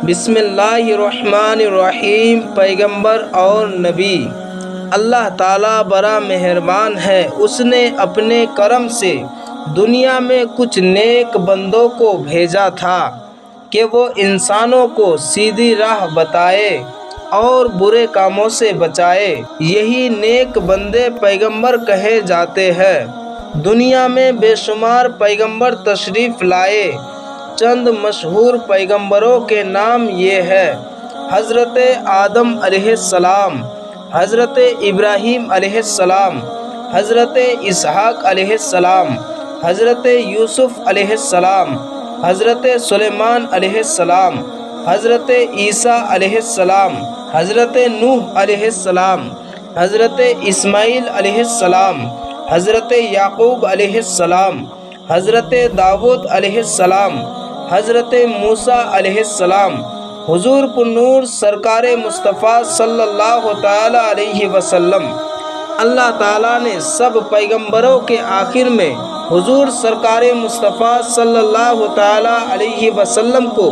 بسم اللہ الرحمن الرحیم۔ پیغمبر اور نبی۔ اللہ تعالیٰ بڑا مہربان ہے، اس نے اپنے کرم سے دنیا میں کچھ نیک بندوں کو بھیجا تھا کہ وہ انسانوں کو سیدھی راہ بتائے اور برے کاموں سے بچائے۔ یہی نیک بندے پیغمبر کہے جاتے ہیں۔ دنیا میں بے شمار پیغمبر تشریف لائے۔ چند مشہور پیغمبروں کے نام یہ ہے: حضرت آدم علیہ السلام، حضرت ابراہیم علیہ السلام، حضرت اسحاق علیہ السلام، حضرت یوسف علیہ السلام، حضرت سلیمان علیہ السلام، حضرت عیسیٰ علیہ السلام، حضرت نوح علیہ السلام، حضرت اسماعیل علیہ السلام، حضرت یعقوب علیہ السلام، حضرت داؤد علیہ السلام، حضرت موسیٰ علیہ السلام، حضور پرنور سرکار مصطفیٰ صلی اللہ تعالیٰ علیہ وسلم۔ اللہ تعالیٰ نے سب پیغمبروں کے آخر میں حضور سرکار مصطفیٰ صلی اللہ تعالیٰ علیہ وسلم کو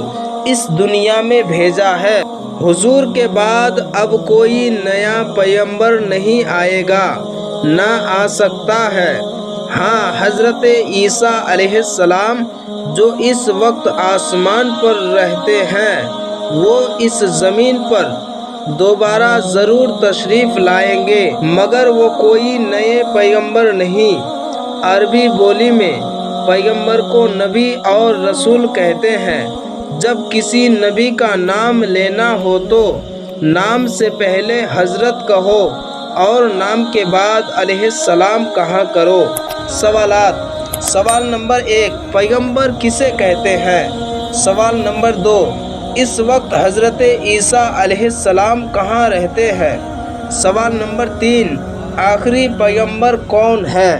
اس دنیا میں بھیجا ہے۔ حضور کے بعد اب کوئی نیا پیغمبر نہیں آئے گا، نہ آ سکتا ہے۔ ہاں، حضرت عیسیٰ علیہ السلام جو اس وقت آسمان پر رہتے ہیں، وہ اس زمین پر دوبارہ ضرور تشریف لائیں گے، مگر وہ کوئی نئے پیغمبر نہیں۔ عربی بولی میں پیغمبر کو نبی اور رسول کہتے ہیں۔ جب کسی نبی کا نام لینا ہو تو نام سے پہلے حضرت کہو اور نام کے بعد علیہ السلام کہا کرو۔ سوالات۔ سوال نمبر 1، پیغمبر کسے کہتے ہیں؟ سوال نمبر 2، اس وقت حضرت عیسیٰ علیہ السلام کہاں رہتے ہیں؟ سوال نمبر 3، آخری پیغمبر کون ہے؟